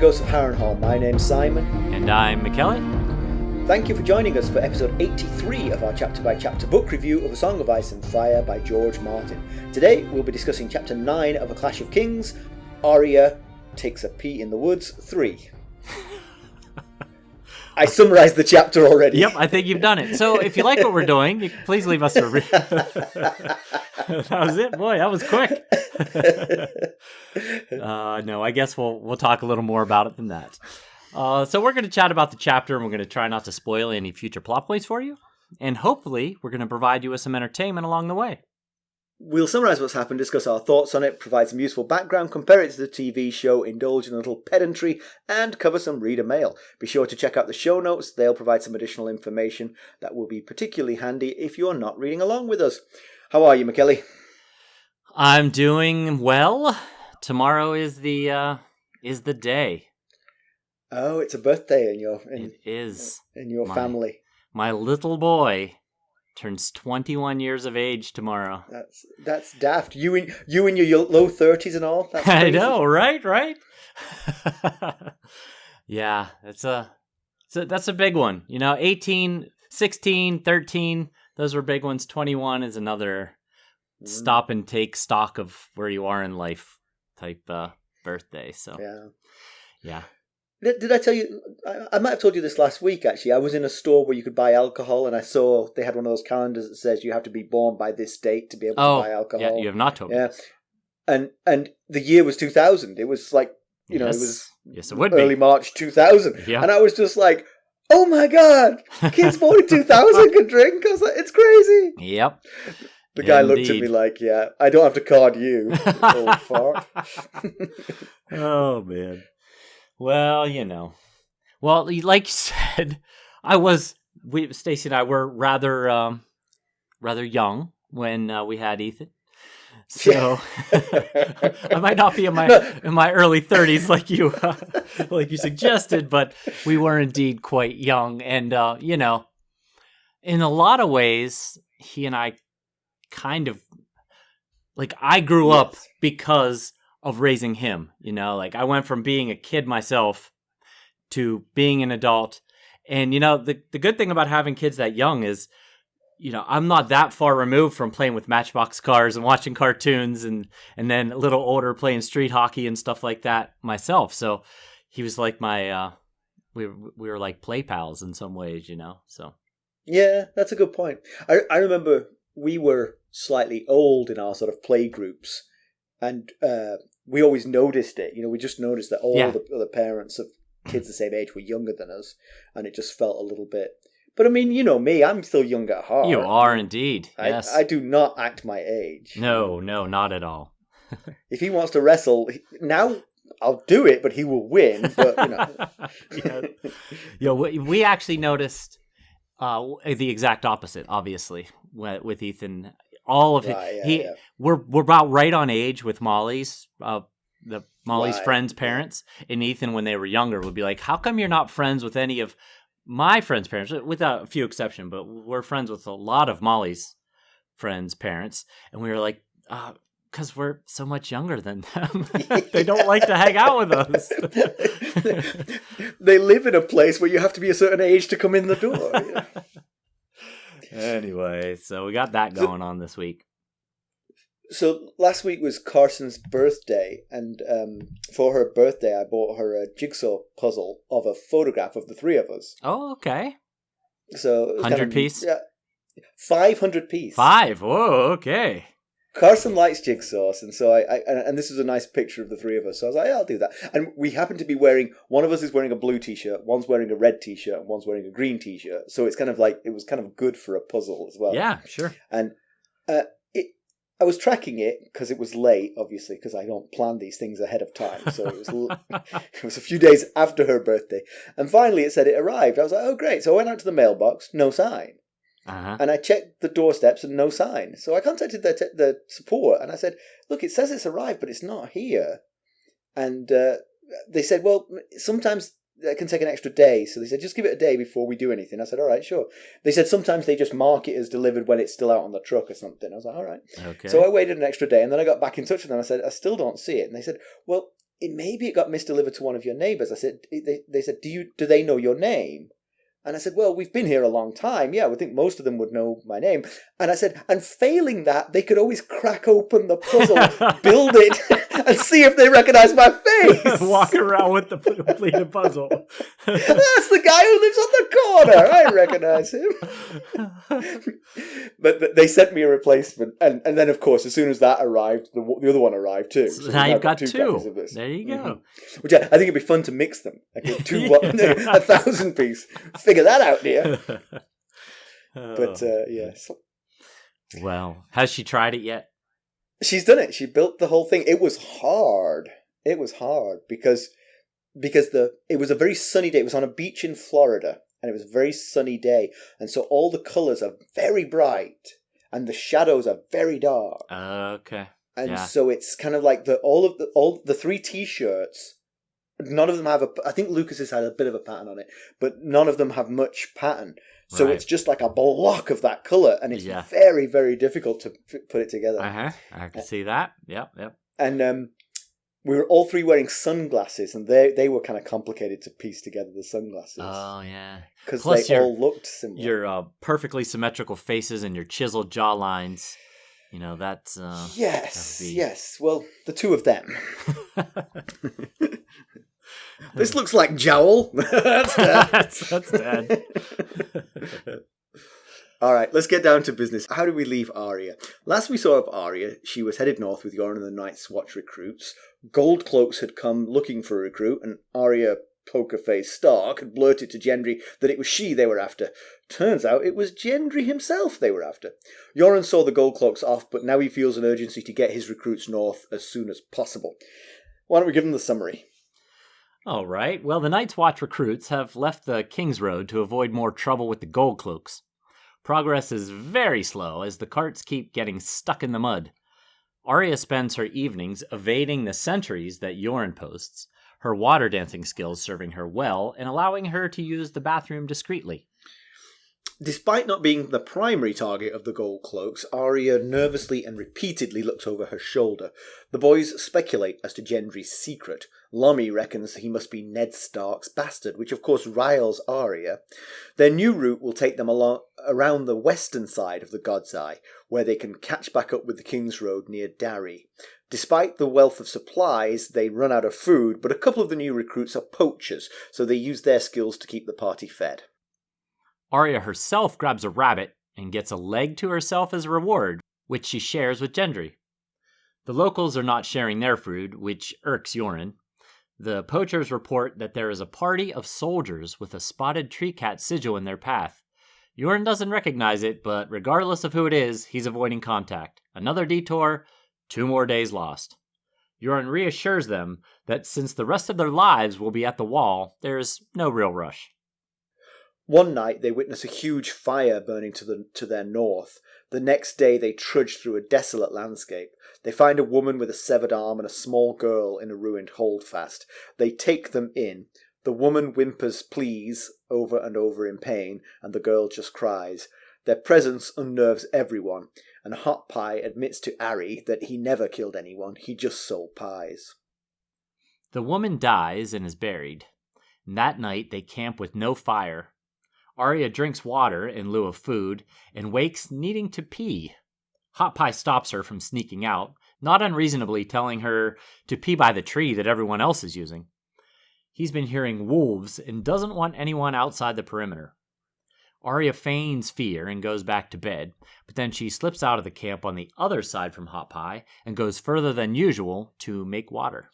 Ghosts of Harrenhal. My name's Simon. And I'm Mackelly. Thank you for joining us for episode 83 of our chapter-by-chapter book review of A Song of Ice and Fire by George Martin. Today we'll be discussing chapter 9 of A Clash of Kings, Arya Takes a Pee in the Woods 3. I summarised the chapter already. Yep, I think you've done it. So if you like what we're doing, please leave us a review. That was it? Boy, that was quick. No, I guess we'll talk a little more about it than that. So we're going to chat about the chapter, and we're going to try not to spoil any future plot points for you. And hopefully, we're going to provide you with some entertainment along the way. We'll summarise what's happened, discuss our thoughts on it, provide some useful background, compare it to the TV show, indulge in a little pedantry, and cover some reader mail. Be sure to check out the show notes. They'll provide some additional information that will be particularly handy if you're not reading along with us. How are you, Mackelly? I'm doing well. Tomorrow is the day. Oh, it's a birthday It is in your family. My little boy turns 21 years of age tomorrow. That's daft. You in your low 30s and all. That's I know, right? Yeah, that's a big one. 18, 16, 13, those were big ones. 21 is another stop and take stock of where you are in life type birthday. So yeah. Did I tell you? I might have told you this last week, actually. I was in a store where you could buy alcohol, and I saw they had one of those calendars that says you have to be born by this date to be able to buy alcohol. Yeah, you have not told me. Yeah, and the year was 2000. It was like, it would early March 2000. Yeah. And I was just like, oh my God, kids born in 2000 can drink? I was like, it's crazy. Yep. The guy looked at me like, yeah, I don't have to card you, old fart. Oh, man. Well, Well, like you said, Stacey and I were rather young when we had Ethan. So I might not be in my early 30s like you suggested, but we were indeed quite young. And, in a lot of ways, he and I kind of, I grew up because of raising him, I went from being a kid myself to being an adult. And, the good thing about having kids that young is, I'm not that far removed from playing with Matchbox cars and watching cartoons and then a little older playing street hockey and stuff like that myself. So he was like my, we were like play pals in some ways, so. Yeah, that's a good point. I remember we were slightly old in our sort of play groups, and we always noticed it. We just noticed that all the other parents of kids the same age were younger than us, and it just felt a little bit. But I mean, me, I'm still young at heart. You are indeed. Yes. I do not act my age. No, not at all. If he wants to wrestle now, I'll do it, but he will win. But we actually noticed the exact opposite. Obviously, with Ethan. All of it. We're about right on age with Molly's friends' parents, and Ethan, when they were younger, would be like, "How come you're not friends with any of my friends' parents?" Without a few exceptions, but we're friends with a lot of Molly's friends' parents, and we were like, "Because we're so much younger than them. They don't like to hang out with us." They live in a place where you have to be a certain age to come in the door. Anyway, so we got that going on this week. So last week was Carson's birthday, and for her birthday I bought her a jigsaw puzzle of a photograph of the three of us. Oh, okay. So 100 piece? Yeah, 500 piece. 5? Whoa, okay. Carson likes jigsaws, and so and this is a nice picture of the three of us. So I was like, yeah, I'll do that. And we happen to be one of us is wearing a blue t-shirt, one's wearing a red t-shirt, and one's wearing a green t-shirt. So it's kind of like, it was kind of good for a puzzle as well. Yeah, sure. And I was tracking it because it was late, obviously, because I don't plan these things ahead of time. So it was a few days after her birthday. And finally it said it arrived. I was like, oh, great. So I went out to the mailbox, no sign. Uh-huh. And I checked the doorsteps and no sign. So I contacted the support and I said, look, it says it's arrived, but it's not here. And they said, well, sometimes it can take an extra day. So they said, just give it a day before we do anything. I said, all right, sure. They said sometimes they just mark it as delivered when it's still out on the truck or something. I was like, all right. Okay. So I waited an extra day and then I got back in touch with them. I said, I still don't see it. And they said, well, maybe it got misdelivered to one of your neighbours. I said, they said, do they know your name? And I said, well, we've been here a long time. Yeah, I would think most of them would know my name. And I said, and failing that, they could always crack open the puzzle, build it, and see if they recognise my face. Walk around with the completed puzzle. That's the guy who lives on the corner. I recognise him. But they sent me a replacement. And then, of course, as soon as that arrived, the other one arrived too. So now you've got two. Copies of this. There you go. Mm-hmm. Which I think it'd be fun to mix them. Like a 1,000 piece. Figure that out, dear. But yes. Well, has she tried it yet? She's done it. She built the whole thing. It was hard. Because it was a very sunny day. It was on a beach in Florida, and it was a very sunny day, and so all the colours are very bright, and the shadows are very dark. Okay. And so it's kind of like all the 3 T-shirts. None of them have I think Lucas's had a bit of a pattern on it, but none of them have much pattern. So It's just like a block of that colour, and it's very, very difficult to put it together. I can see that. Yep. And we were all 3 wearing sunglasses, and they were kind of complicated to piece together, the sunglasses. Oh, yeah. Because they all looked similar. Your perfectly symmetrical faces and your chiseled jaw lines. That's... Yes. Well, the 2 of them. This looks like Jowl. That's Dad. That's Dad. All right, let's get down to business. How do we leave Arya? Last we saw of Arya, she was headed north with Yoren and the Night's Watch recruits. Gold Cloaks had come looking for a recruit, and Arya Pokerface Stark had blurted to Gendry that it was she they were after. Turns out it was Gendry himself they were after. Yoren saw the Gold Cloaks off, but now he feels an urgency to get his recruits north as soon as possible. Why don't we give him the summary? All right. Well, the Night's Watch recruits have left the Kingsroad to avoid more trouble with the Gold Cloaks. Progress is very slow as the carts keep getting stuck in the mud. Arya spends her evenings evading the sentries that Yoren posts, her water dancing skills serving her well and allowing her to use the bathroom discreetly. Despite not being the primary target of the Gold Cloaks, Arya nervously and repeatedly looks over her shoulder. The boys speculate as to Gendry's secret. Lummy reckons he must be Ned Stark's bastard, which of course riles Arya. Their new route will take them around the western side of the God's Eye, where they can catch back up with the Kingsroad near Darry. Despite the wealth of supplies, they run out of food, but a couple of the new recruits are poachers, so they use their skills to keep the party fed. Arya herself grabs a rabbit and gets a leg to herself as a reward, which she shares with Gendry. The locals are not sharing their food, which irks Yoren. The poachers report that there is a party of soldiers with a spotted tree cat sigil in their path. Yoren doesn't recognize it, but regardless of who it is, he's avoiding contact. Another detour, 2 more days lost. Yoren reassures them that since the rest of their lives will be at the wall, there is no real rush. One night they witness a huge fire burning to their north. The next day they trudge through a desolate landscape. They find a woman with a severed arm and a small girl in a ruined holdfast. They take them in. The woman whimpers please over and over in pain, and the girl just cries. Their presence unnerves everyone, and Hot Pie admits to Arry that he never killed anyone, he just sold pies. The woman dies and is buried. And that night they camp with no fire. Arya drinks water in lieu of food and wakes needing to pee. Hot Pie stops her from sneaking out, not unreasonably telling her to pee by the tree that everyone else is using. He's been hearing wolves and doesn't want anyone outside the perimeter. Arya feigns fear and goes back to bed, but then she slips out of the camp on the other side from Hot Pie and goes further than usual to make water.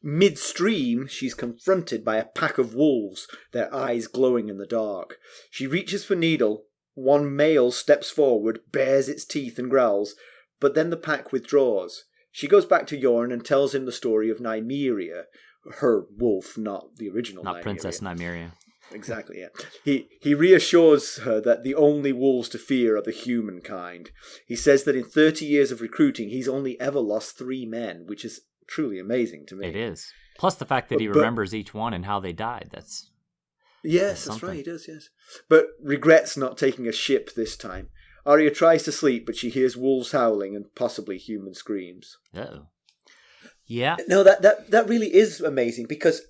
Midstream, she's confronted by a pack of wolves, their eyes glowing in the dark. She reaches for Needle. One male steps forward, bares its teeth and growls, but then the pack withdraws. She goes back to Yoren and tells him the story of Nymeria, her wolf, not the original Not Nymeria. Princess Nymeria. Exactly, yeah. He reassures her that the only wolves to fear are the humankind. He says that in 30 years of recruiting, he's only ever lost 3 men, which is truly amazing to me. It is. Plus the fact that he remembers each one and how they died. That's right, he does, yes. But regrets not taking a ship this time. Arya tries to sleep, but she hears wolves howling and possibly human screams. Uh-oh. Yeah. No, that really is amazing because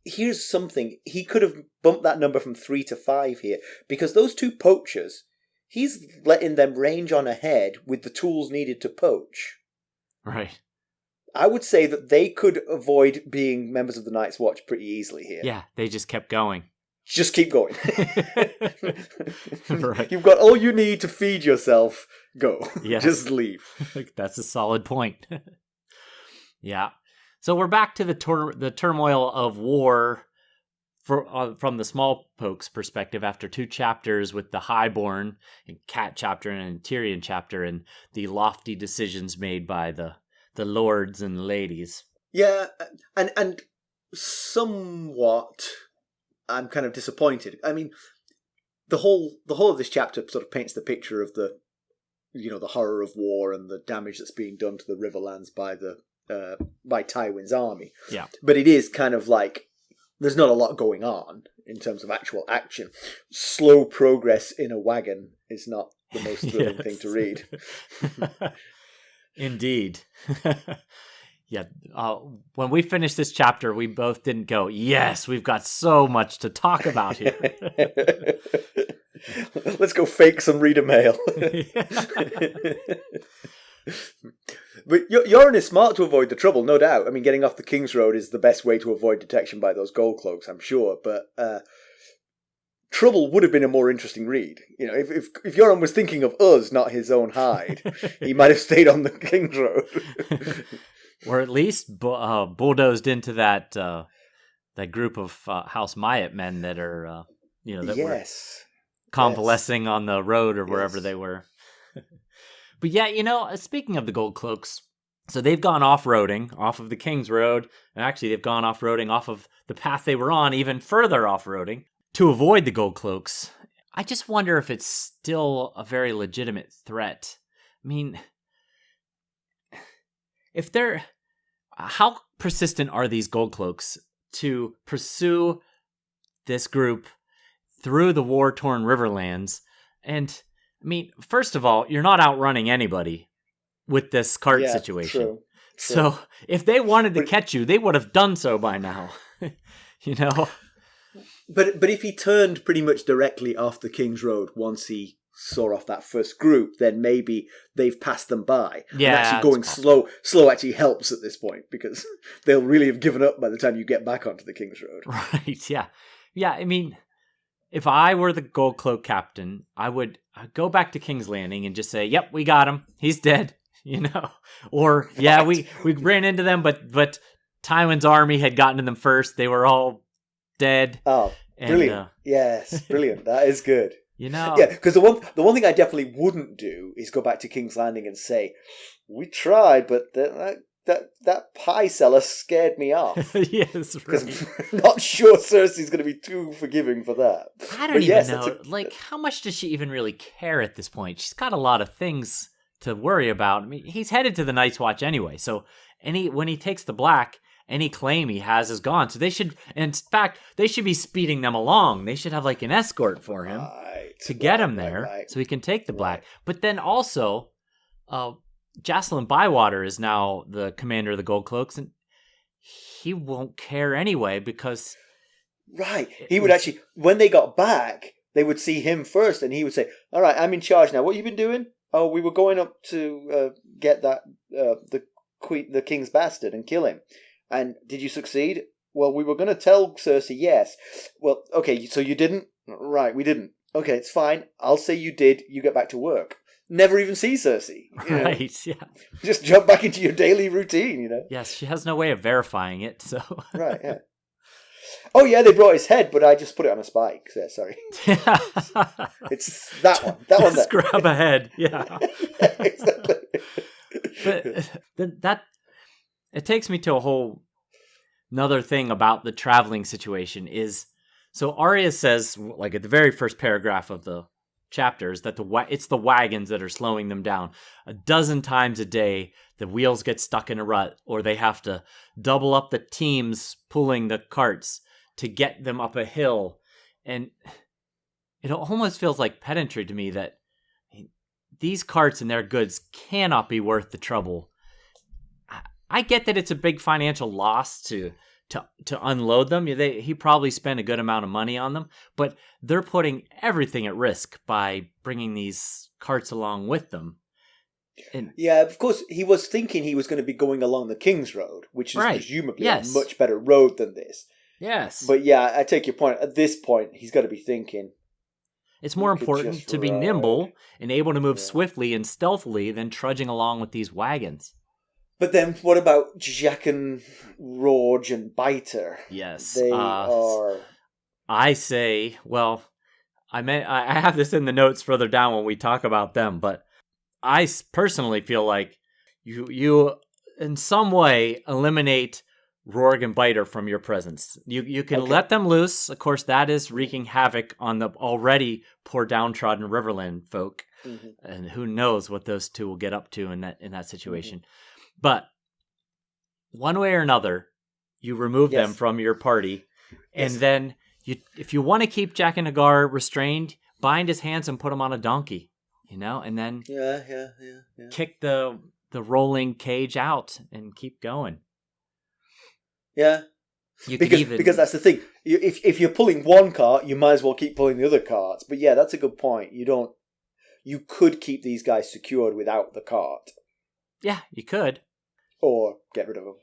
here's something. He could have bumped that number from 3 to 5 here because those two poachers, he's letting them range on ahead with the tools needed to poach. Right. I would say that they could avoid being members of the Night's Watch pretty easily here. Yeah, they just kept going. Just keep going. Right. You've got all you need to feed yourself. Go. Yes. Just leave. That's a solid point. Yeah. So we're back to the turmoil of war from the Smallpoke's perspective after 2 chapters with the Highborn and Cat chapter and Tyrion chapter and the lofty decisions made by the lords and ladies. Yeah, and somewhat I'm kind of disappointed. I mean, the whole of this chapter sort of paints the picture of the horror of war and the damage that's being done to the Riverlands by Tywin's army. Yeah. But it is kind of like there's not a lot going on in terms of actual action. Slow progress in a wagon is not the most thrilling thing to read. Indeed. Yeah. When we finished this chapter, we both didn't go, yes, we've got so much to talk about here. Let's go fake some reader mail. But Yoren is smart to avoid the trouble, no doubt. I mean, getting off the Kingsroad is the best way to avoid detection by those gold cloaks, I'm sure. But trouble would have been a more interesting read. You know, if Yoren was thinking of us, not his own hide, he might have stayed on the Kingsroad. Or at least bulldozed into that group of House Myatt men that are, that were convalescing on the road or wherever they were. But yeah, speaking of the gold cloaks, so they've gone off-roading off of the Kingsroad, and actually they've gone off-roading off of the path they were on, even further off-roading, to avoid the gold cloaks. I just wonder if it's still a very legitimate threat. I mean, how persistent are these gold cloaks to pursue this group through the war-torn Riverlands? And I mean, first of all, you're not outrunning anybody with this cart situation. True. So if they wanted to catch you, they would have done so by now. But if he turned pretty much directly off the Kingsroad once he saw off that first group, then maybe they've passed them by. Yeah, and actually going slow actually helps at this point because they'll really have given up by the time you get back onto the Kingsroad. Right, yeah. Yeah, I mean, if I were the Gold Cloak captain, I'd go back to King's Landing and just say, yep, we got him. He's dead, Or, yeah, we ran into them, but Tywin's army had gotten to them first. They were all dead. Oh, brilliant. Yes, brilliant. That is good. Yeah, because the one thing I definitely wouldn't do is go back to King's Landing and say, we tried, but that pie seller scared me off. Yes, right. I'm not sure Cersei's going to be too forgiving for that. I don't even know. How much does she even really care at this point? She's got a lot of things to worry about. I mean, he's headed to the Night's Watch anyway, so when he takes the Black, any claim he has is gone. So they should be speeding them along. They should have like an escort for him to get him there so he can take the Black. But then also, Jocelyn Bywater is now the commander of the Gold Cloaks, and he won't care anyway because... Right. He would actually, when they got back, they would see him first, and he would say, all right, I'm in charge now. What have you been doing? Oh, we were going up to get that the king's bastard and kill him. And did you succeed? Well, we were going to tell Cersei yes. Well, okay, so you didn't? Right, we didn't. Okay, it's fine. I'll say you did. You get back to work. Never even see Cersei. Right, yeah. Just jump back into your daily routine, Yes, she has no way of verifying it, so... Right, yeah. Oh, yeah, they brought his head, but I just put it on a spike. Yeah, sorry. It's that one. That one there. Just grab a head, yeah. Exactly. But that... It takes me to a whole another thing about the traveling situation is, so Arya says, like at the very first paragraph of the chapters, that it's the wagons that are slowing them down. 12 times a day, the wheels get stuck in a rut, or they have to double up the teams pulling the carts to get them up a hill. And it almost feels like pedantry to me that these carts and their goods cannot be worth the trouble. I get that it's a big financial loss to unload them. He probably spent a good amount of money on them, but they're putting everything at risk by bringing these carts along with them. And, yeah, of course, he was thinking he was going to be going along the Kingsroad, which is presumably a much better road than this. Yes. But yeah, I take your point. At this point, he's got to be thinking. It's more important to be nimble and able to move swiftly and stealthily than trudging along with these wagons. But then what about Jack and Rorge and Biter? Yes. They are... I say, well, I have this in the notes further down when we talk about them, but I personally feel like you in some way eliminate Rorg and Biter from your presence. You can let them loose. Of course, that is wreaking havoc on the already poor downtrodden Riverland folk, and who knows what those two will get up to in that situation. Mm-hmm. But one way or another, you remove them from your party, and then if you want to keep Jack and Hagar restrained, bind his hands and put him on a donkey. And then kick the rolling cage out and keep going. Yeah, because that's the thing. If you're pulling one cart, you might as well keep pulling the other carts. But yeah, that's a good point. You could keep these guys secured without the cart. Yeah, you could, or get rid of them.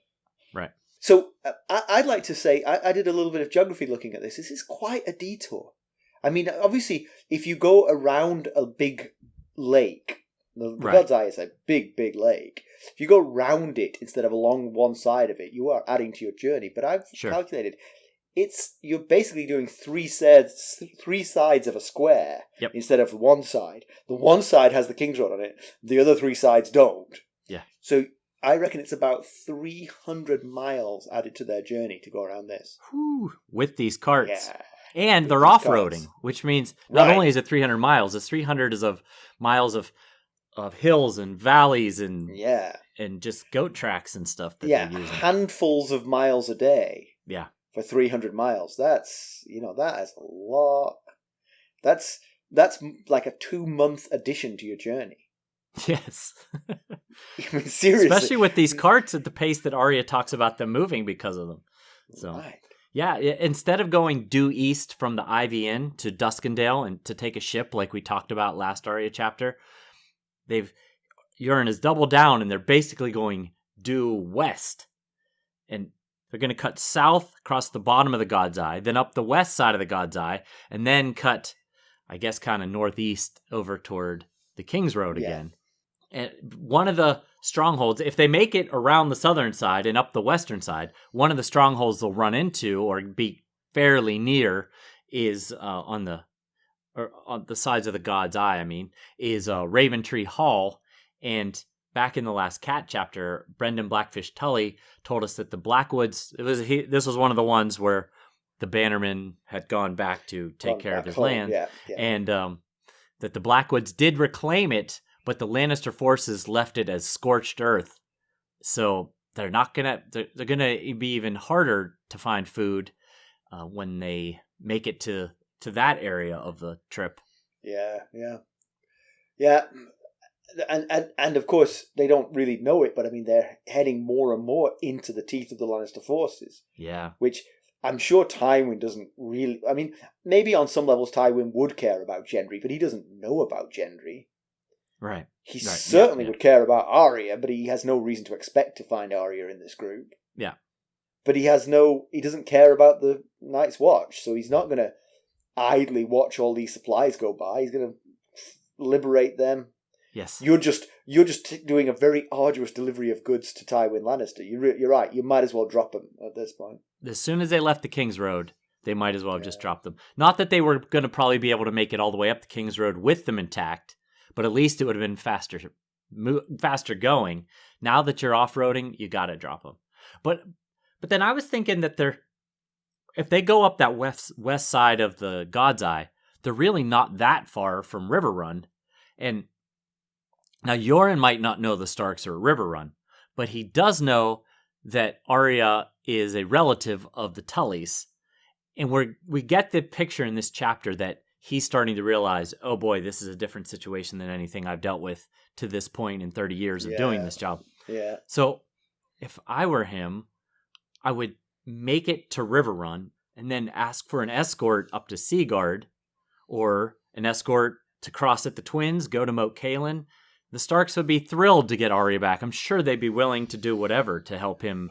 Right. So I'd like to say I did a little bit of geography looking at this. This is quite a detour. I mean, obviously, if you go around a big lake, the God's Eye is a big, big lake. If you go round it instead of along one side of it, you are adding to your journey. But I've calculated, you're basically doing three sides of a square instead of one side. The one side has the Kingsroad on it. The other three sides don't. Yeah. So I reckon it's about 300 miles added to their journey to go around this. Whew, with these carts. Yeah. And they're off-roading, which means not only is it 300 miles, it's 300 of miles of hills and valleys and just goat tracks and stuff that they're using. Handfuls of miles a day. Yeah. For 300 miles. That's, that is a lot. That's like a 2-month addition to your journey. Yes. I mean, seriously. Especially with these carts at the pace that Arya talks about them moving because of them. So. Right. Yeah, instead of going due east from the Ivy Inn to Duskendale and to take a ship like we talked about last Arya chapter, Yoren has doubled down and they're basically going due west. And they're going to cut south across the bottom of the God's Eye, then up the west side of the God's Eye, and then cut, I guess, kind of northeast over toward the Kingsroad again. And one of the strongholds, if they make it around the southern side and up the western side, one of the strongholds they'll run into or be fairly near is on the sides of the God's Eye. Is Raven Tree Hall. And back in the last Cat chapter, Brendan Blackfish Tully told us that the Blackwoods. This was one of the ones where the Bannerman had gone back to take care of his land, and that the Blackwoods did reclaim it. But the Lannister forces left it as scorched earth, so they're gonna be even harder to find food when they make it to that area of the trip. Yeah. And of course they don't really know it, but they're heading more and more into the teeth of the Lannister forces. Yeah, which I'm sure Tywin doesn't really. Maybe on some levels Tywin would care about Gendry, but he doesn't know about Gendry. Right. He certainly would care about Arya, but he has no reason to expect to find Arya in this group. Yeah. But he doesn't care about the Night's Watch, so he's not going to idly watch all these supplies go by. He's going to liberate them. Yes. You're just doing a very arduous delivery of goods to Tywin Lannister. You're right. You might as well drop them at this point. As soon as they left the Kingsroad, they might as well have just dropped them. Not that they were going to probably be able to make it all the way up the Kingsroad with them intact, but at least it would have been faster going. Now that you're off-roading, you got to drop them. But then I was thinking that if they go up that west side of the God's Eye, they're really not that far from River Run. And now Yoren might not know the Starks are at River Run, but he does know that Arya is a relative of the Tullys. And we get the picture in this chapter that he's starting to realize, oh boy, this is a different situation than anything I've dealt with to this point in 30 years of doing this job. Yeah. So if I were him, I would make it to River Run and then ask for an escort up to Seaguard, or an escort to cross at the Twins, go to Moat Cailin. The Starks would be thrilled to get Arya back. I'm sure they'd be willing to do whatever to help him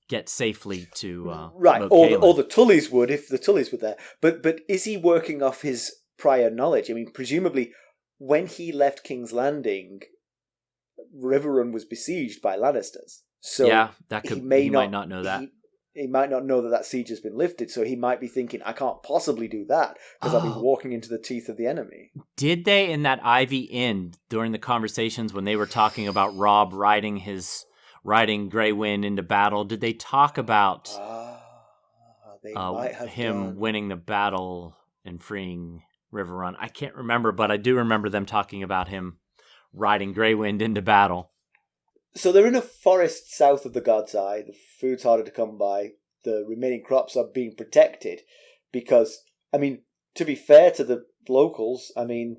get safely to right. Moat Or Cailin. the Tullys would, if the Tullys were there. But is he working off his prior knowledge? I mean, presumably, when he left King's Landing, Riverrun was besieged by Lannisters. So yeah, he might not know that. He might not know that siege has been lifted, so he might be thinking, I can't possibly do that, because I'll be walking into the teeth of the enemy. Did they, in that Ivy Inn, during the conversations when they were talking about Robb riding Grey Wind into battle, did they talk about they might have him winning the battle and freeing Riverrun? I can't remember, but I do remember them talking about him riding Grey Wind into battle. So they're in a forest south of the God's Eye. The food's harder to come by. The remaining crops are being protected because, I mean, to be fair to the locals, I mean,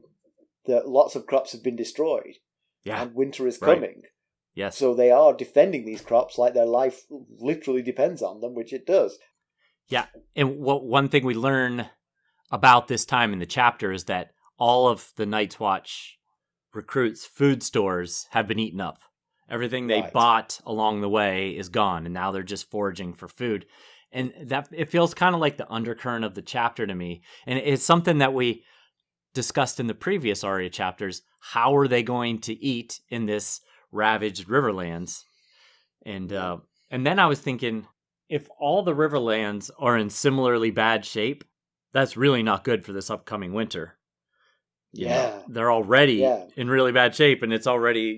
lots of crops have been destroyed. Yeah. And winter is coming. Yes. So they are defending these crops like their life literally depends on them, which it does. Yeah. And one thing we learn about this time in the chapter is that all of the Night's Watch recruits' food stores have been eaten up. Everything they bought along the way is gone, and now they're just foraging for food. And that it feels kind of like the undercurrent of the chapter to me. And it's something that we discussed in the previous Arya chapters. How are they going to eat in this ravaged Riverlands? And then I was thinking, if all the Riverlands are in similarly bad shape, that's really not good for this upcoming winter. You know, they're already in really bad shape, and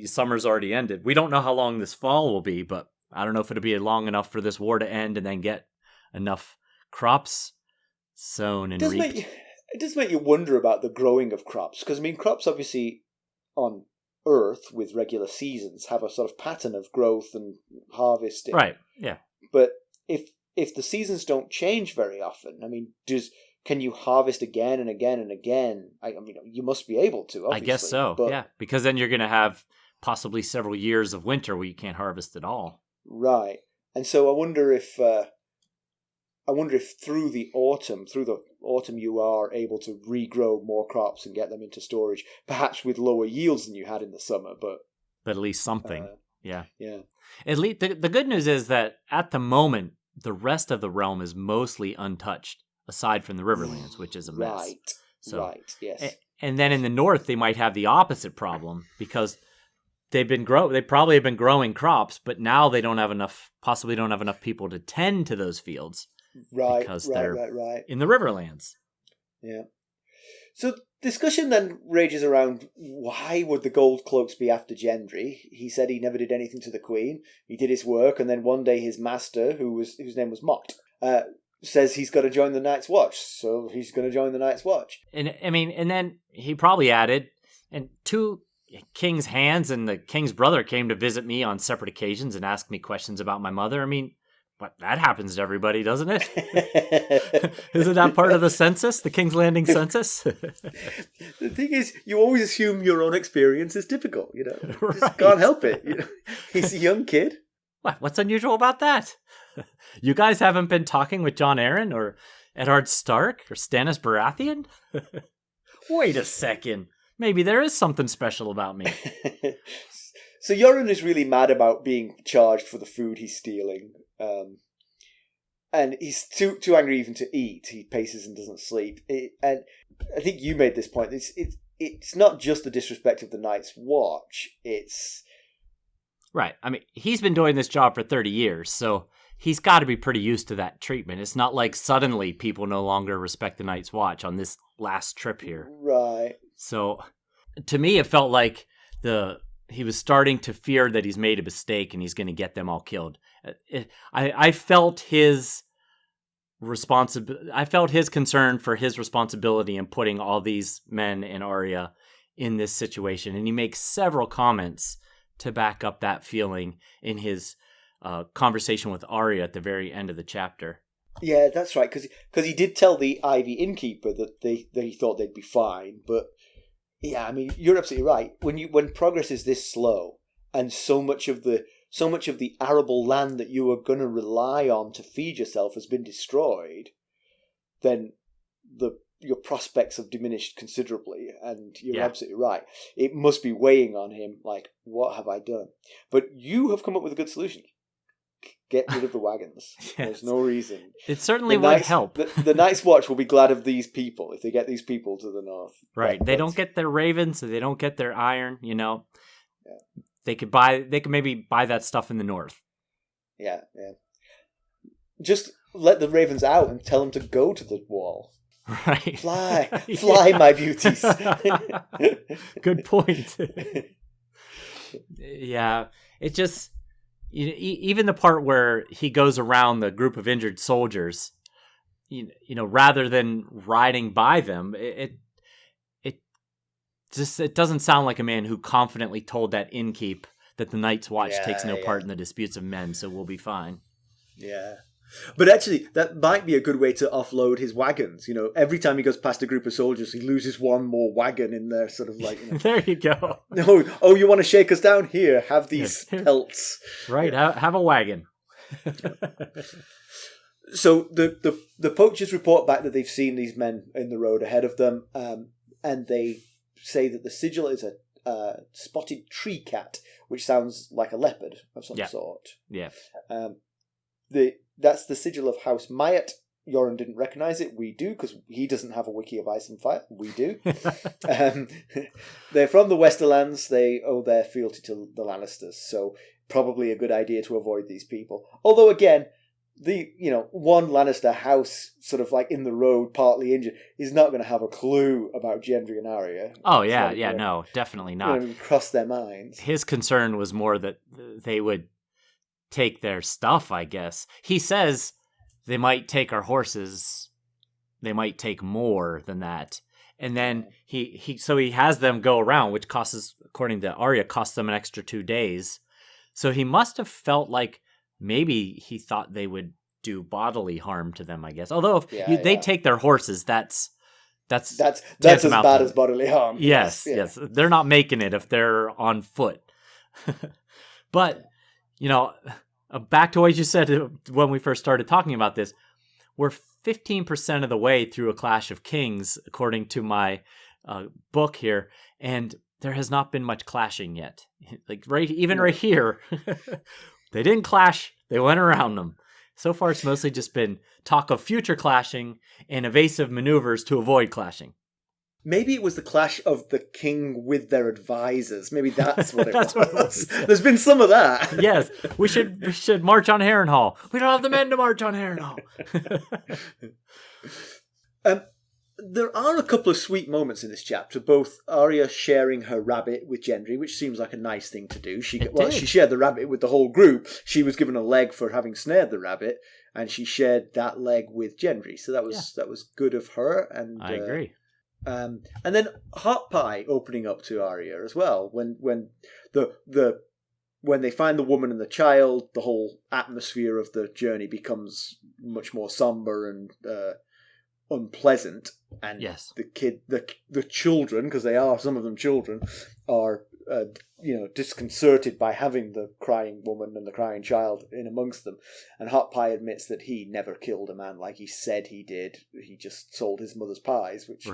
summer's already ended. We don't know how long this fall will be, but I don't know if it'll be long enough for this war to end and then get enough crops sown and reaped. It does make you wonder about the growing of crops, because I mean, crops obviously on Earth with regular seasons have a sort of pattern of growth and harvesting. Right. Yeah. But if the seasons don't change very often, I mean, can you harvest again and again and again? I mean, you must be able to, obviously. I guess so, yeah. Because then you're going to have possibly several years of winter where you can't harvest at all. Right. And so I wonder if through the autumn you are able to regrow more crops and get them into storage, perhaps with lower yields than you had in the summer, but at least something. Yeah. Yeah. At least the good news is that at the moment, the rest of the realm is mostly untouched, aside from the Riverlands, which is a mess. Right, yes. And then in the north, they might have the opposite problem because they probably have been growing crops, but now they possibly don't have enough people to tend to those fields. Right, because they're right. in the Riverlands. Yeah. So discussion then rages around why would the Gold Cloaks be after Gendry? He said he never did anything to the Queen. He did his work, and then one day his master, whose name was Mott, says he's got to join the Night's Watch, so he's going to join the Night's Watch. And I mean, and then he probably added, and two king's hands and the king's brother came to visit me on separate occasions and ask me questions about my mother. I mean, but that happens to everybody, doesn't it? Isn't that part of the census, the King's Landing census? The thing is, you always assume your own experience is typical, you know. Right. Just can't help it. You know? He's a young kid. What's unusual about that? You guys haven't been talking with Jon Arryn or Eddard Stark or Stannis Baratheon? Wait a second. Maybe there is something special about me. So Yoren is really mad about being charged for the food he's stealing. And he's too angry even to eat. He paces and doesn't sleep. And I think you made this point. It's not just the disrespect of the Night's Watch. It's... Right. I mean, he's been doing this job for 30 years, so he's got to be pretty used to that treatment. It's not like suddenly people no longer respect the Night's Watch on this last trip here. Right. So, to me, it felt like he was starting to fear that he's made a mistake and he's going to get them all killed. I felt his concern for his responsibility in putting all these men and Arya in this situation, and he makes several comments to back up that feeling in his conversation with Arya at the very end of the chapter. Yeah, that's right, because he did tell the Ivy innkeeper that he thought they'd be fine, but yeah, I mean, you're absolutely right. When progress is this slow and so much of the so much of the arable land that you were going to rely on to feed yourself has been destroyed, then your prospects have diminished considerably, and you're absolutely right. It must be weighing on him, like, what have I done? But you have come up with a good solution. Get rid of the wagons. Yes. There's no reason. It certainly would help. The Night's Watch will be glad of these people if they get these people to the north. Right. They don't get their ravens, so they don't get their iron, Yeah. They could maybe buy that stuff in the north. Yeah. Just let the ravens out and tell them to go to the wall. Right. Fly, my beauties. Good point. Yeah. It just, even the part where he goes around the group of injured soldiers, rather than riding by them, it doesn't sound like a man who confidently told that innkeep that the Night's Watch takes no part in the disputes of men, so we'll be fine. Yeah. But actually, that might be a good way to offload his wagons. Every time he goes past a group of soldiers, he loses one more wagon in there, sort of like... There you go. Oh, you want to shake us down? Here, have these pelts. Right, have a wagon. So the poachers report back that they've seen these men in the road ahead of them, and they say that the sigil is a spotted tree cat, which sounds like a leopard of some sort. Yeah. That's the sigil of House Myatt. Yoren didn't recognise it. We do, because he doesn't have a wiki of Ice and Fire. We do. They're from the Westerlands. They owe their fealty to the Lannisters, so probably a good idea to avoid these people. Although, again, one Lannister house sort of like in the road, partly injured, is not going to have a clue about Gendry and Arya. Oh, yeah, no, definitely not. Cross their minds. His concern was more that they would take their stuff, I guess. He says they might take our horses. They might take more than that. And then he has them go around, which according to Arya, costs them an extra 2 days. So he must have felt like maybe he thought they would do bodily harm to them, I guess. Although if they take their horses, that's as bad as bodily harm. Yes. They're not making it if they're on foot. But back to what you said when we first started talking about this, we're 15% of the way through A Clash of Kings, according to my book here, and there has not been much clashing yet. Like right here, they didn't clash; they went around them. So far, it's mostly just been talk of future clashing and evasive maneuvers to avoid clashing. Maybe it was the clash of the king with their advisors. Maybe that's what it was. There's been some of that. Yes, we should march on Harrenhal. We don't have the men to march on Harrenhal. There are a couple of sweet moments in this chapter. Both Arya sharing her rabbit with Gendry, which seems like a nice thing to do. She shared the rabbit with the whole group. She was given a leg for having snared the rabbit, and she shared that leg with Gendry. So that was good of her. And I agree. And then Hot Pie opening up to Arya as well. When they find the woman and the child, the whole atmosphere of the journey becomes much more somber and unpleasant. And the children, because they are some of them children, are disconcerted by having the crying woman and the crying child in amongst them. And Hot Pie admits that he never killed a man like he said he did. He just sold his mother's pies, which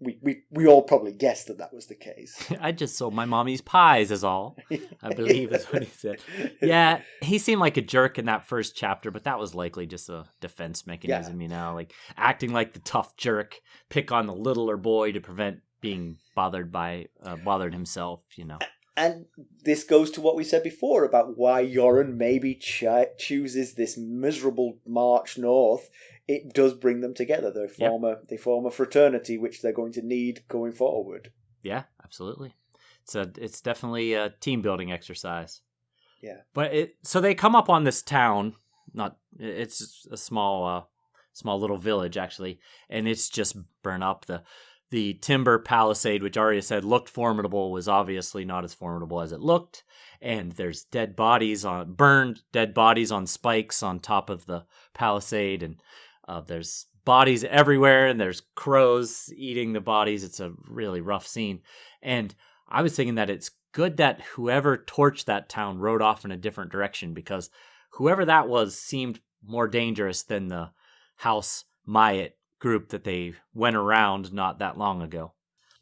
we all probably guessed that was the case. I just sold my mommy's pies is all, I believe is what he said. Yeah, he seemed like a jerk in that first chapter, but that was likely just a defense mechanism, like acting like the tough jerk, pick on the littler boy to prevent being bothered himself, And this goes to what we said before about why Yoren maybe chooses this miserable march north. It does bring them together. They form a fraternity, which they're going to need going forward. Yeah, absolutely. It's definitely a team building exercise. Yeah. But so they come up on this town. It's a small little village actually, and it's just burnt up. The timber palisade, which Arya said looked formidable, was obviously not as formidable as it looked. And there's burned dead bodies on spikes on top of the palisade. And there's bodies everywhere, and there's crows eating the bodies. It's a really rough scene. And I was thinking that it's good that whoever torched that town rode off in a different direction, because whoever that was seemed more dangerous than the House Myatt group that they went around not that long ago.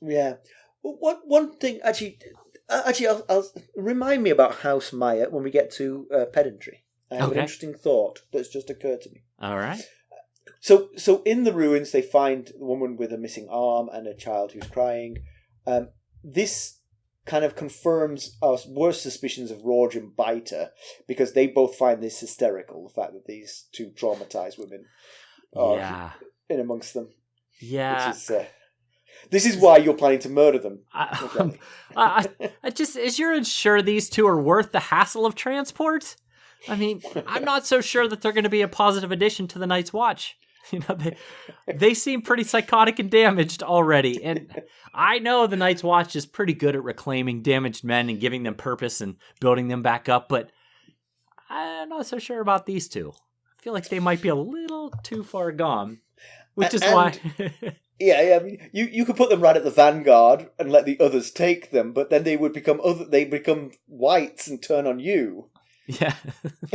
Yeah. One thing, actually, I'll remind me about House Myatt when we get to pedantry. I have an interesting thought that's just occurred to me. All right. So in the ruins, they find the woman with a missing arm and a child who's crying. This kind of confirms our worst suspicions of Rorge and Biter, because they both find this hysterical, the fact that these two traumatized women are in amongst them. Yeah. This is why you're planning to murder them. I just, is Yoren sure these two are worth the hassle of transport? I mean, I'm not so sure that they're going to be a positive addition to the Night's Watch. You know, they seem pretty psychotic and damaged already. And I know the Night's Watch is pretty good at reclaiming damaged men and giving them purpose and building them back up, but I'm not so sure about these two. I feel like they might be a little too far gone, which is why... Yeah, I mean, you could put them right at the vanguard and let the others take them, but then they would become whites and turn on you. Yeah.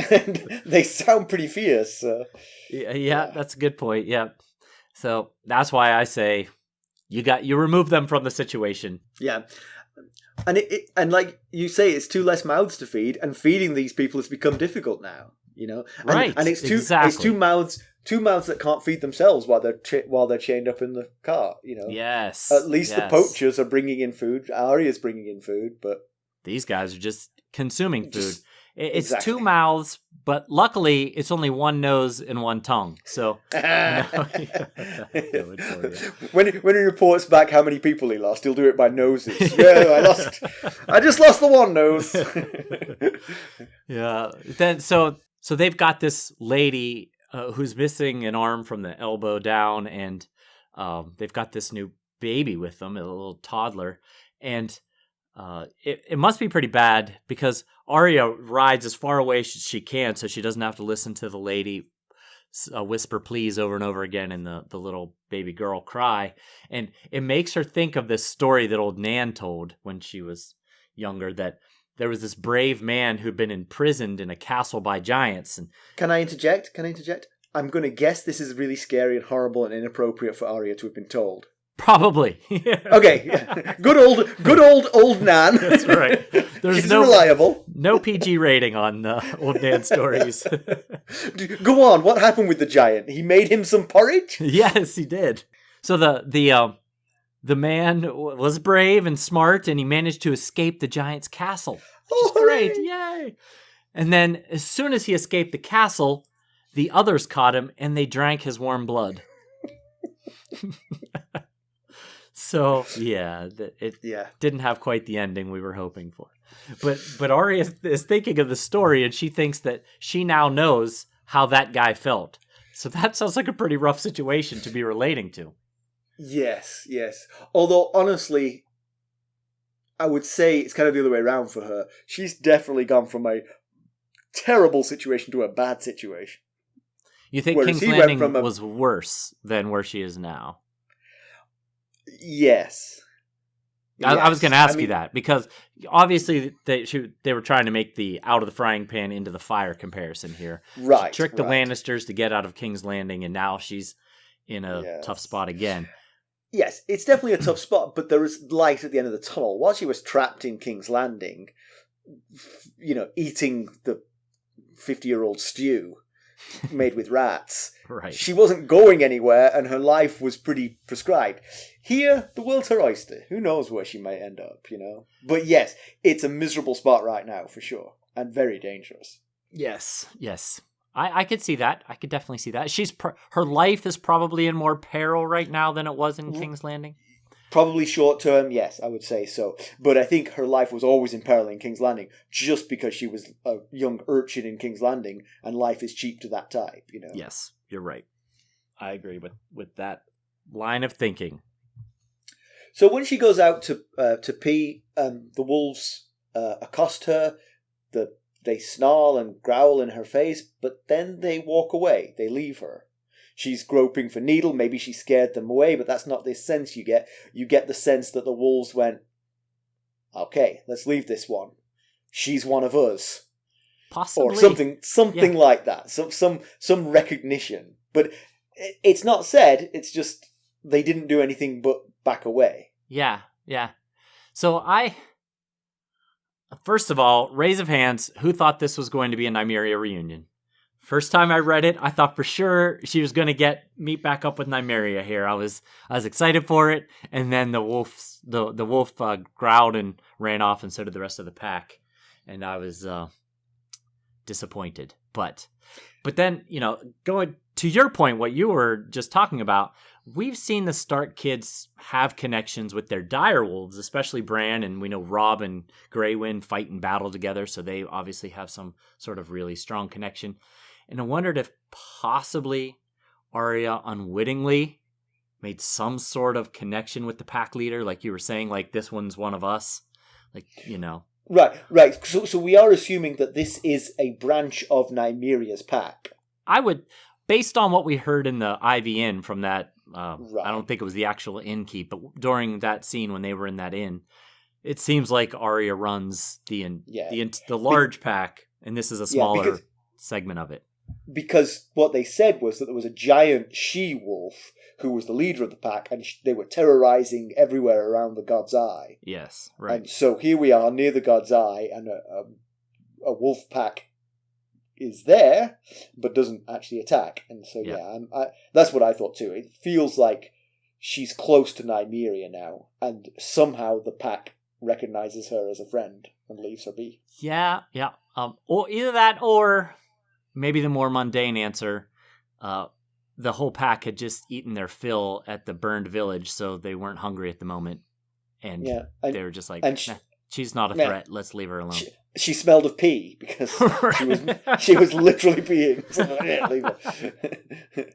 And they sound pretty fierce. So. Yeah, that's a good point. Yeah. So that's why I say you remove them from the situation. Yeah. And and like you say, it's two less mouths to feed, and feeding these people has become difficult now, you know. Right. And it's two mouths that can't feed themselves while they're chained up in the cart, you know. Yes. At least the poachers are bringing in food. Arya's bringing in food, but these guys are just consuming food. It's two mouths, but luckily it's only one nose and one tongue. So when he reports back how many people he lost, he'll do it by noses. Yeah, I just lost the one nose. Yeah. Then so they've got this lady who's missing an arm from the elbow down, and they've got this new baby with them, a little toddler, and it must be pretty bad because Arya rides as far away as she can so she doesn't have to listen to the lady whisper please over and over again and the little baby girl cry. And it makes her think of this story that old Nan told when she was younger, that there was this brave man who'd been imprisoned in a castle by giants. And Can I interject? I'm going to guess this is really scary and horrible and inappropriate for Arya to have been told. Probably. Okay. Good old Nan. That's right. She's reliable. No PG rating on old Nan stories. Go on. What happened with the giant? He made him some porridge? Yes, he did. So the man was brave and smart, and he managed to escape the giant's castle, which is great. Yay! And then as soon as he escaped the castle, the others caught him, and they drank his warm blood. So, it didn't have quite the ending we were hoping for. But Arya is thinking of the story, and she thinks that she now knows how that guy felt. So that sounds like a pretty rough situation to be relating to. Yes. Although, honestly, I would say it's kind of the other way around for her. She's definitely gone from a terrible situation to a bad situation. You think King's Landing was worse than where she is now? Yes. I was going to ask you that, because obviously they were trying to make the out of the frying pan into the fire comparison here. Right. She tricked the Lannisters to get out of King's Landing, and now she's in a tough spot again. Yes, it's definitely a tough spot, but there is light at the end of the tunnel. While she was trapped in King's Landing, you know, eating the 50-year-old stew made with rats, right. She wasn't going anywhere, and her life was pretty prescribed. Here, the world's her oyster. Who knows where she might end up, you know? But yes, it's a miserable spot right now, for sure, and very dangerous. Yes. I could see that. I could definitely see that. Her life is probably in more peril right now than it was in King's Landing. Probably short term, yes, I would say so. But I think her life was always in peril in King's Landing, just because she was a young urchin in King's Landing, and life is cheap to that type, you know? Yes, you're right. I agree with that line of thinking. So when she goes out to pee, the wolves accost her. They snarl and growl in her face, but then they walk away. They leave her. She's groping for Needle. Maybe she scared them away, but that's not the sense you get. You get the sense that the wolves went, okay, let's leave this one. She's one of us. Possibly. Or something like that. Some recognition. But it's not said, it's just they didn't do anything but back away. Yeah. So first of all, raise of hands, who thought this was going to be a Nymeria reunion? First time I read it, I thought for sure she was going to meet back up with Nymeria here. I was excited for it, and then the wolf growled and ran off, and so did the rest of the pack, and I was disappointed. But then, going to your point, what you were just talking about, we've seen the Stark kids have connections with their dire wolves, especially Bran, and we know Robb and Grey Wind fight and battle together, so they obviously have some sort of really strong connection. And I wondered if possibly Arya unwittingly made some sort of connection with the pack leader, like you were saying, like this one's one of us, Right. So we are assuming that this is a branch of Nymeria's pack. I would, based on what we heard in the IVN from that, Right. I don't think it was the actual innkeep, but during that scene when they were in that inn, it seems like Arya runs the large pack, and this is a smaller segment of it. Because what they said was that there was a giant she-wolf who was the leader of the pack, and they were terrorizing everywhere around the God's Eye. Yes, right. And so here we are near the God's Eye, and a wolf pack is there, but doesn't actually attack. And so, that's what I thought too. It feels like she's close to Nymeria now, and somehow the pack recognizes her as a friend and leaves her be. Yeah. Or either that, or maybe the more mundane answer, the whole pack had just eaten their fill at the burned village, so they weren't hungry at the moment. And they were just like, she's not a threat, let's leave her alone. She smelled of pee, because she was literally peeing. So, leave her.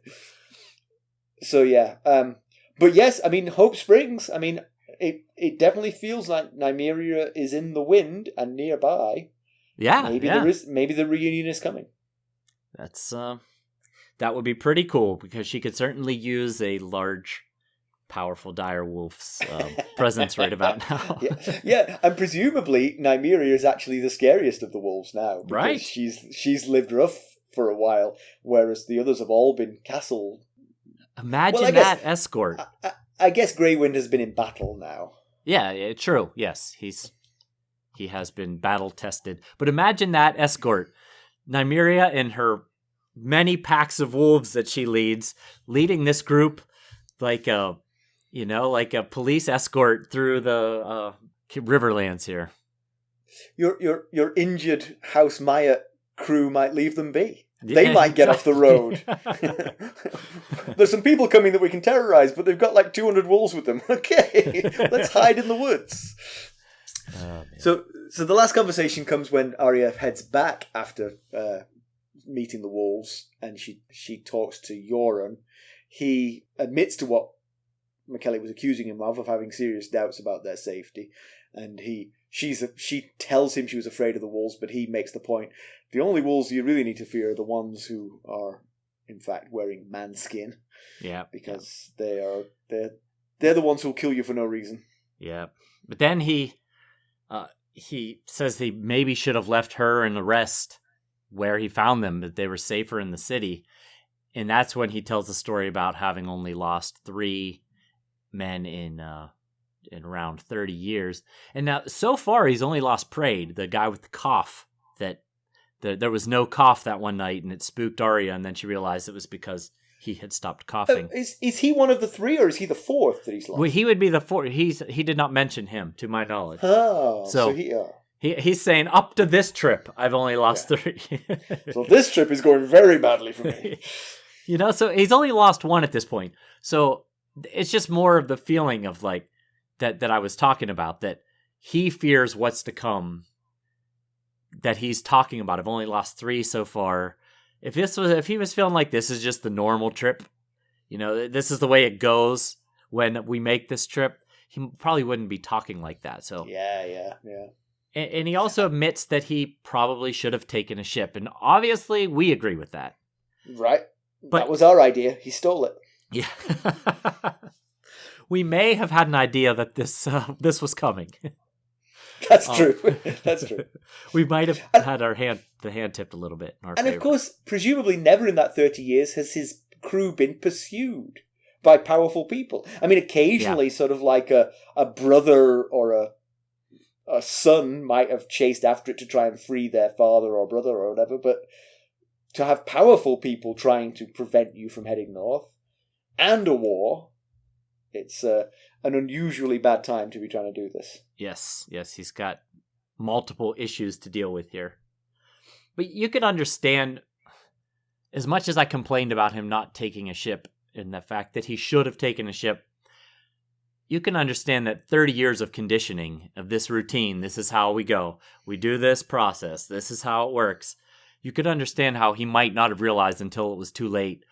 So, but yes, I mean, hope springs. I mean, it definitely feels like Nymeria is in the wind and nearby. Yeah, maybe the reunion is coming. That's that would be pretty cool, because she could certainly use a large, powerful dire wolf's presence right about now. Yeah, and presumably Nymeria is actually the scariest of the wolves now, because right? She's lived rough for a while, whereas the others have all been castle. Imagine that escort. I guess Grey Wind has been in battle now. Yeah, true. Yes, he has been battle tested. But imagine that escort. Nymeria and her many packs of wolves that she leading this group like a police escort through the Riverlands here. Your injured House Maya crew might leave them be. They might get off the road. There's some people coming that we can terrorize, but they've got like 200 wolves with them. Okay, let's hide in the woods. So the last conversation comes when Arya heads back after meeting the wolves, and she talks to Yoren. He admits to what Mackelly was accusing him of having serious doubts about their safety, and she tells him she was afraid of the wolves, but he makes the point: the only wolves you really need to fear are the ones who are, in fact, wearing man skin. Yeah, because they're the ones who'll kill you for no reason. Yeah, but then he says he maybe should have left her and the rest where he found them, that they were safer in the city. And that's when he tells the story about having only lost 3 men in around 30 years. And now, so far, he's only lost Praed, the guy with the cough. There was no cough that one night, and it spooked Arya, and then she realized it was because he had stopped coughing. Is he one of the 3, or is he the 4th that he's lost? Well, he would be the 4th. He did not mention him, to my knowledge. Oh, so he's saying, up to this trip, I've only lost 3. So this trip is going very badly for me. So he's only lost 1 at this point. So it's just more of the feeling of like that I was talking about, that he fears what's to come, that he's talking about. I've only lost 3 so far. If he was feeling like this is just the normal trip, this is the way it goes when we make this trip, he probably wouldn't be talking like that. So yeah. And he also admits that he probably should have taken a ship, and obviously we agree with that. Right. But that was our idea. He stole it. Yeah. We may have had an idea that this was coming. That's true. That's true. We might have had the hand tipped a little bit in our favor. And of course, presumably never in that 30 years has his crew been pursued by powerful people. I mean, occasionally sort of like a brother or a son might have chased after it to try and free their father or brother or whatever, but to have powerful people trying to prevent you from heading north and a war, it's an unusually bad time to be trying to do this. Yes, he's got multiple issues to deal with here. But you can understand, as much as I complained about him not taking a ship and the fact that he should have taken a ship, you can understand that 30 years of conditioning of this routine, this is how we go. We do this process. This is how it works. You could understand how he might not have realized until it was too late.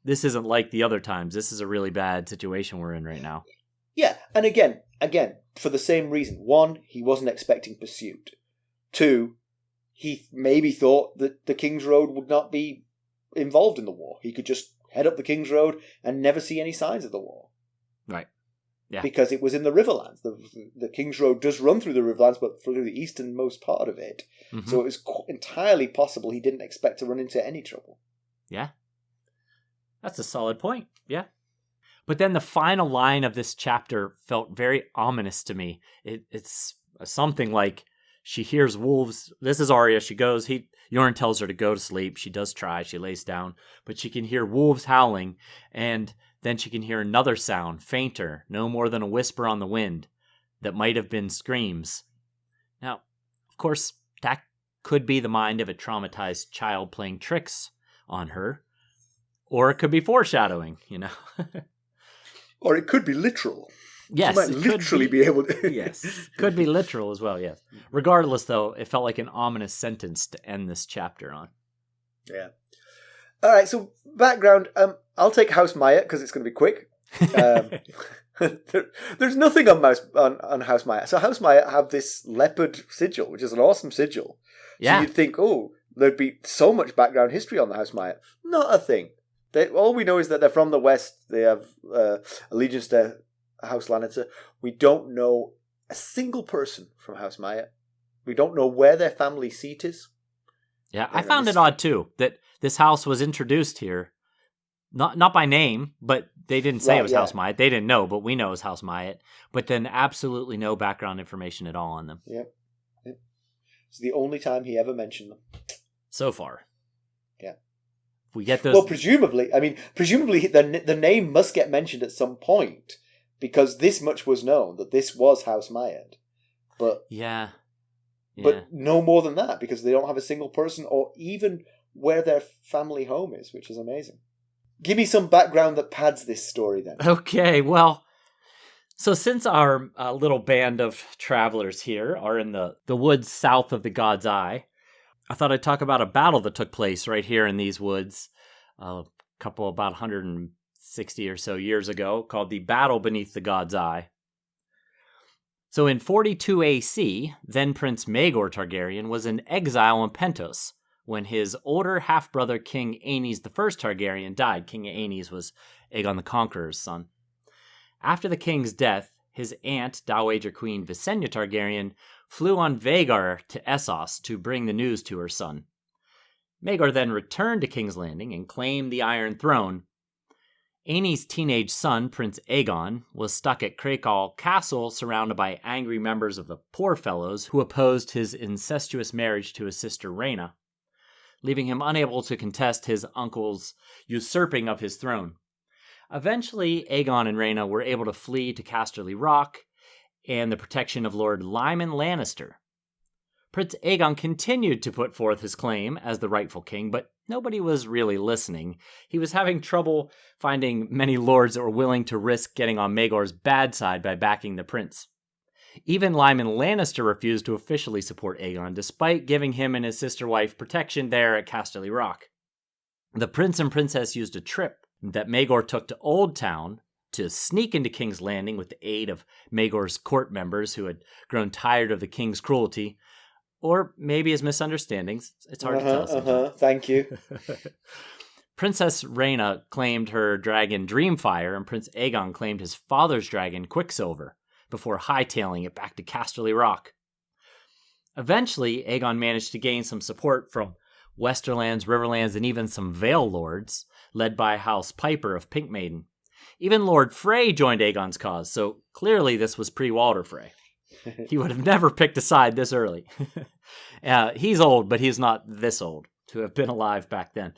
This isn't like the other times. This is a really bad situation we're in right now. Yeah, and again, for the same reason. One, he wasn't expecting pursuit. Two, he maybe thought that the Kingsroad would not be involved in the war. He could just head up the Kingsroad and never see any signs of the war. Right. Yeah. Because it was in the Riverlands. The Kingsroad does run through the Riverlands, but through the easternmost part of it. Mm-hmm. So it was entirely possible he didn't expect to run into any trouble. Yeah. That's a solid point. Yeah. But then the final line of this chapter felt very ominous to me. It's something like, she hears wolves. This is Arya. She goes, Yoren tells her to go to sleep. She does try. She lays down. But she can hear wolves howling, and then she can hear another sound, fainter, no more than a whisper on the wind, that might have been screams. Now, of course, that could be the mind of a traumatized child playing tricks on her. Or it could be foreshadowing, Or it could be literal. Yes. You might literally be able to... Yes. Could be literal as well, yes. Regardless, though, it felt like an ominous sentence to end this chapter on. Yeah. All right, so background. I'll take House Maya because it's going to be quick. There's nothing on House Maya. So House Maya have this leopard sigil, which is an awesome sigil. Yeah. So you'd think, there'd be so much background history on the House Maya. Not a thing. All we know is that they're from the west. They have allegiance to House Lannister. We don't know a single person from House Maya. We don't know where their family seat is. Yeah, I found it odd too that this house was introduced here, not by name, but they didn't say it was House Myatt. They didn't know, but we know it was House Myatt. But then absolutely no background information at all on them. Yep. It's the only time he ever mentioned them so far. Yeah. If we get those. Well, presumably the name must get mentioned at some point because this much was known that this was House Myatt. But yeah. But no more than that, because they don't have a single person or even where their family home is, which is amazing. Give me some background that pads this story, then. Okay, well, so since our little band of travelers here are in the woods south of the God's Eye, I thought I'd talk about a battle that took place right here in these woods about 160 or so years ago, called the Battle Beneath the God's Eye. So in 42 AC, then Prince Maegor Targaryen was in exile in Pentos when his older half-brother King Aenys I Targaryen died. King Aenys was Aegon the Conqueror's son. After the king's death, his aunt, Dowager Queen Visenya Targaryen, flew on Vhagar to Essos to bring the news to her son. Maegor then returned to King's Landing and claimed the Iron Throne. Aenys' teenage son, Prince Aegon, was stuck at Crakehall Castle surrounded by angry members of the Poor Fellows who opposed his incestuous marriage to his sister Rhaena, leaving him unable to contest his uncle's usurping of his throne. Eventually, Aegon and Rhaena were able to flee to Casterly Rock and the protection of Lord Lyman Lannister. Prince Aegon continued to put forth his claim as the rightful king, but nobody was really listening. He was having trouble finding many lords that were willing to risk getting on Maegor's bad side by backing the prince. Even Lyman Lannister refused to officially support Aegon, despite giving him and his sister wife protection there at Casterly Rock. The prince and princess used a trip that Maegor took to Old Town to sneak into King's Landing with the aid of Maegor's court members who had grown tired of the king's cruelty, or maybe his misunderstandings. It's hard to tell sometimes. Thank you. Princess Rhaena claimed her dragon Dreamfire, and Prince Aegon claimed his father's dragon Quicksilver. before hightailing it back to Casterly Rock. Eventually, Aegon managed to gain some support from Westerlands, Riverlands, and even some Vale lords, led by House Piper of Pink Maiden. Even Lord Frey joined Aegon's cause, so clearly this was pre-Walder Frey. He would have never picked a side this early. He's old, but he's not this old to have been alive back then.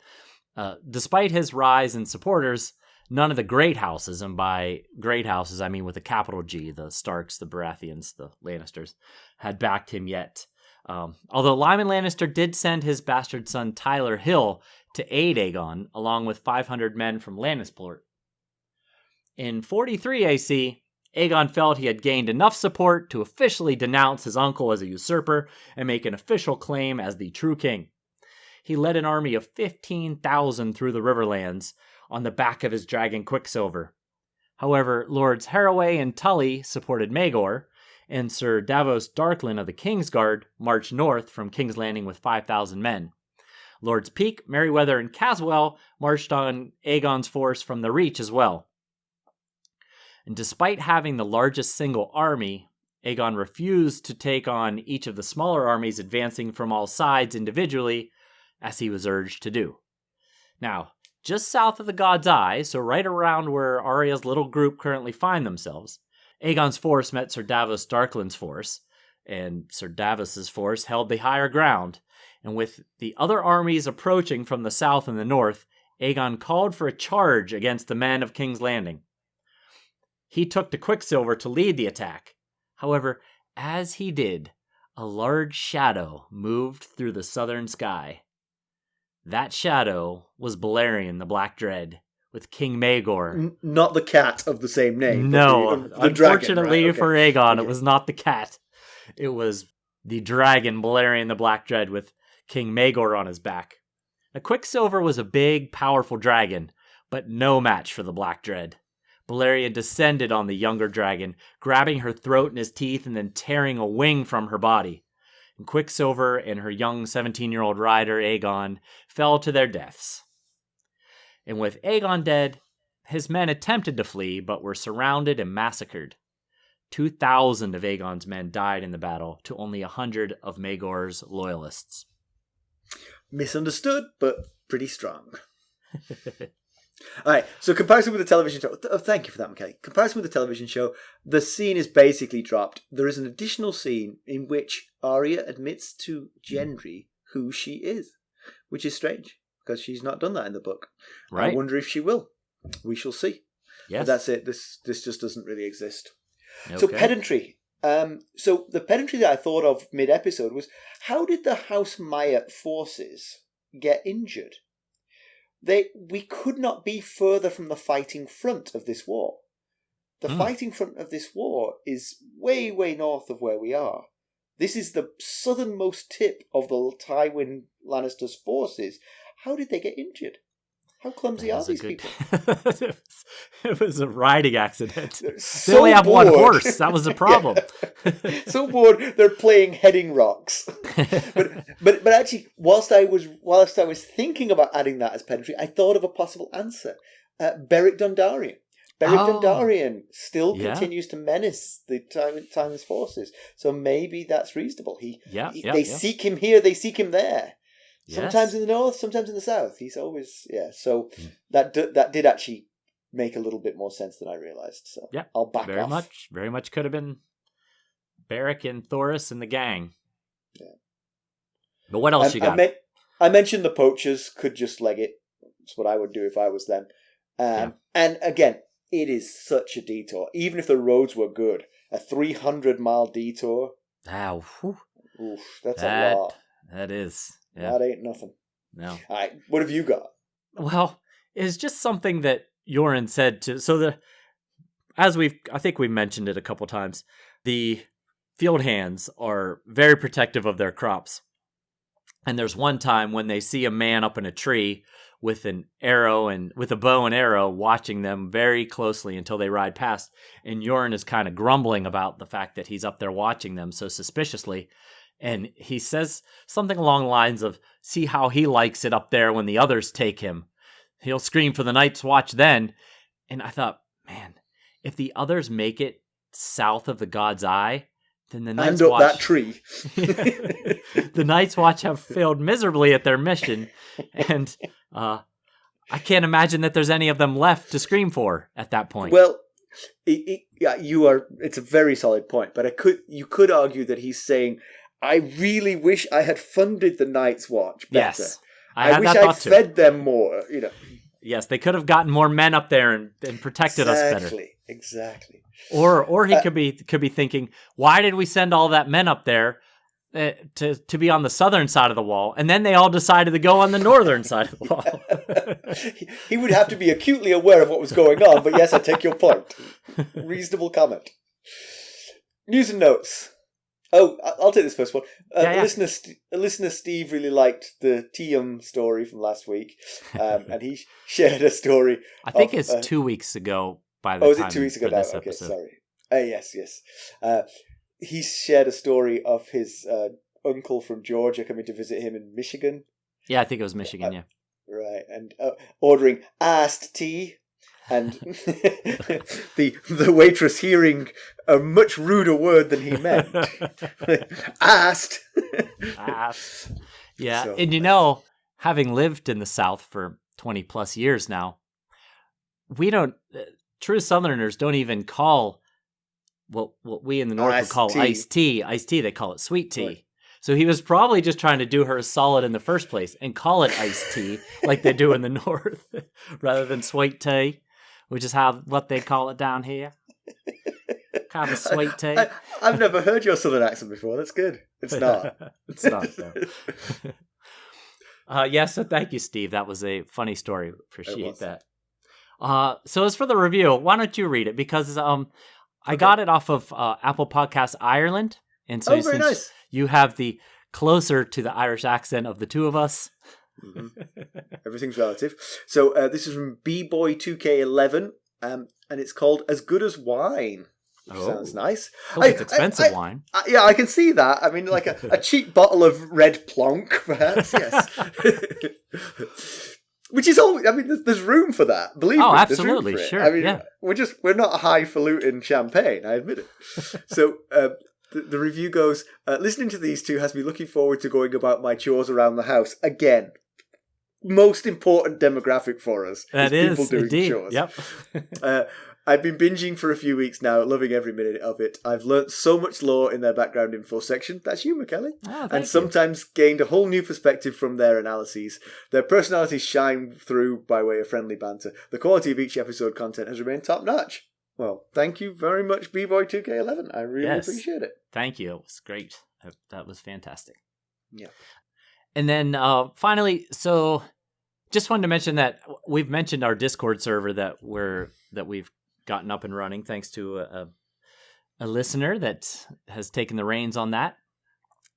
Despite his rise in supporters, none of the great houses, and by great houses I mean with a capital G, the Starks, the Baratheons, the Lannisters, had backed him yet. Although Lyman Lannister did send his bastard son Tyler Hill to aid Aegon, along with 500 men from Lannisport. In 43 AC, Aegon felt he had gained enough support to officially denounce his uncle as a usurper and make an official claim as the true king. He led an army of 15,000 through the Riverlands on the back of his dragon Quicksilver. However, Lords Harroway and Tully supported Maegor, and Sir Davos Darklyn of the Kingsguard marched north from King's Landing with 5,000 men. Lords Peake, Merryweather, and Caswell marched on Aegon's force from the Reach as well. And despite having the largest single army, Aegon refused to take on each of the smaller armies advancing from all sides individually, as he was urged to do. Now, just south of the God's Eye, so right around where Arya's little group currently find themselves, Aegon's force met Sir Davos Darklyn's force, and Sir Davos's force held the higher ground, and with the other armies approaching from the south and the north, Aegon called for a charge against the men of King's Landing. He took to Quicksilver to lead the attack. However, as he did, a large shadow moved through the southern sky. That shadow was Balerion the Black Dread, with King Maegor. Not the cat of the same name. No, the unfortunately dragon, right? for Aegon, it was not the cat. It was the dragon Balerion the Black Dread with King Maegor on his back. Now, Quicksilver was a big, powerful dragon, but no match for the Black Dread. Balerion descended on the younger dragon, grabbing her throat in his teeth and then tearing a wing from her body. And Quicksilver and her young 17-year-old rider, Aegon, fell to their deaths. And with Aegon dead, his men attempted to flee, but were surrounded and massacred. 2,000 of Aegon's men died in the battle to only 100 of Maegor's loyalists. Misunderstood, but pretty strong. All right, so comparison with the television show. Thank you for that, Mackelly. Comparison with the television show, the scene is basically dropped. There is an additional scene in which Arya admits to Gendry who she is, which is strange because she's not done that in the book. Right. I wonder if she will. We shall see. Yes. But that's it. This just doesn't really exist. Okay. So pedantry. So the pedantry that I thought of mid-episode how did the House Maya forces get injured? We could not be further from the fighting front of this war. The fighting front of this war is way, way north of where we are. This is the southernmost tip of the Tywin Lannister's forces. How did they get injured? How clumsy are these people? It was a riding accident. They only have one horse. That was the problem. So bored. They're playing heading rocks. But actually, whilst I was thinking about adding that as pedantry, I thought of a possible answer. Beric Dondarrion. Dondarrion still continues to menace the Tywin's forces. So maybe that's reasonable. They seek him here. They seek him there. Sometimes in the north, sometimes in the south. He's always So that did actually make a little bit more sense than I realized. So I'll back off. Very much could have been Beric and Thoros and the gang. Yeah. But what else you got? I mentioned the poachers could just leg it. That's what I would do if I was them. And again, it is such a detour. Even if the roads were good, a 300-mile detour. Wow. Oof, that's a lot. That is. Yeah. That ain't nothing. No. All right, what have you got? Well, it's just something that Yoren said to. So I think we've mentioned it a couple times. The field hands are very protective of their crops, and there's one time when they see a man up in a tree with an arrow and with a bow and arrow, watching them very closely until they ride past. And Yoren is kind of grumbling about the fact that he's up there watching them so suspiciously. And he says something along the lines of, see how he likes it up there when the others take him. He'll scream for the Night's Watch then. And I thought, man, if the others make it south of the God's Eye, then the And Night's up Watch... that tree. The Night's Watch have failed miserably at their mission, and I can't imagine that there's any of them left to scream for at that point. Well, it's a very solid point, but you could argue that he's saying, I really wish I had funded the Night's Watch better. Yes, I wish I'd fed them more, Yes, they could have gotten more men up there and protected us better. Exactly. Or he could be thinking, why did we send all that men up there to be on the southern side of the wall, and then they all decided to go on the northern side of the wall? He would have to be acutely aware of what was going on, but yes, I take your point. Reasonable News and notes. Oh, I'll take this first one. Listener Steve really liked the Tium story from last week, and he shared a story. I think it's 2 weeks ago. By the time, is it 2 weeks ago now? Okay, episode. sorry. Yes. He shared a story of his uncle from Georgia coming to visit him in Michigan. Yeah, I think it was Michigan. Yeah, right, and ordering iced tea. And the waitress hearing a much ruder word than he meant. Asked. Yeah, so. And having lived in the South for 20 plus years now, we don't, true Southerners don't even call what we in the North would call iced tea. Iced tea, they call it sweet tea. Right. So he was probably just trying to do her a solid in the first place and call it iced tea like they do in the North rather than sweet tea. Which is what they call it down here. Kind of a sweet tea. I've never heard your Southern accent before. That's good. It's not. It's not, though. Yes, so thank you, Steve. That was a funny story. Appreciate that. So as for the review, why don't you read it? Because I got it off of Apple Podcasts Ireland. And so very nice. You have the closer to the Irish accent of the two of us. Mm-hmm. Everything's relative. So this is from B-Boy2K11, and it's called As Good as Wine. Which sounds nice. It's expensive wine. Yeah, I can see that. I mean, like a cheap bottle of Red Plonk, perhaps. Yes. Which is all. I mean, there's room for that. Believe me. Absolutely, sure. I mean, yeah. we're not highfalutin champagne. I admit it. So. The review goes, listening to these two has me looking forward to going about my chores around the house again. Most important demographic for us. That is people doing indeed. chores. Yep. I've been binging for a few weeks now, loving every minute of it. I've learnt so much lore in their background info section. That's you, Mackelly. And sometimes gained a whole new perspective from their analyses. Their personalities shine through by way of friendly banter. The quality of each episode content has remained top notch. Well, thank you very much, B-Boy2K11. I really appreciate it. Thank you. It was great. That was fantastic. Yeah. And then finally, so just wanted to mention that we've mentioned our Discord server that we've gotten up and running thanks to a listener that has taken the reins on that.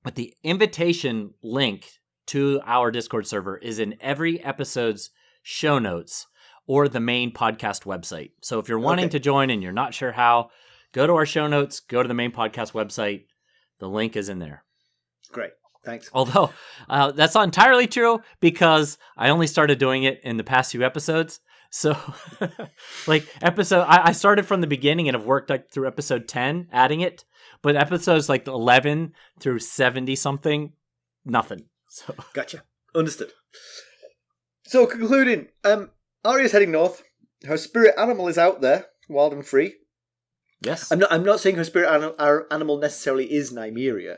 But the invitation link to our Discord server is in every episode's show notes or the main podcast website. So if you're wanting to join and you're not sure how, go to our show notes, go to the main podcast website. The link is in there. Great. Thanks. Although that's not entirely true because I only started doing it in the past few episodes. So I started from the beginning and have worked through episode 10, adding it. But episodes 11 through 70 something, nothing. So Gotcha. Understood. So concluding, Arya's heading north. Her spirit animal is out there, wild and free. Yes. I'm not saying her spirit animal necessarily is Nymeria.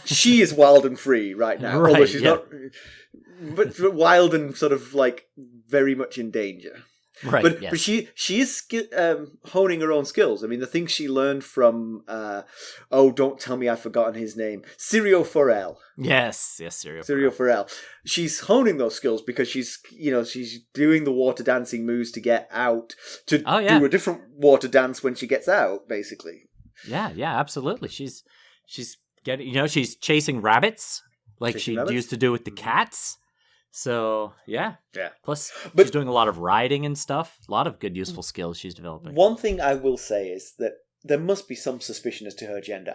She is wild and free right now, although she's not. But wild and sort of very much in danger. Right. But she is honing her own skills. I mean, the things she learned from don't tell me I've forgotten his name, Syrio Forel. Yes, Syrio Forel. She's honing those skills because she's doing the water dancing moves to get out to do a different water dance when she gets out, basically. Yeah, absolutely. She's getting, she's chasing rabbits she used to do with the cats. So, yeah. Plus, she's doing a lot of riding and stuff. A lot of good, useful skills she's developing. One thing I will say is that there must be some suspicion as to her gender.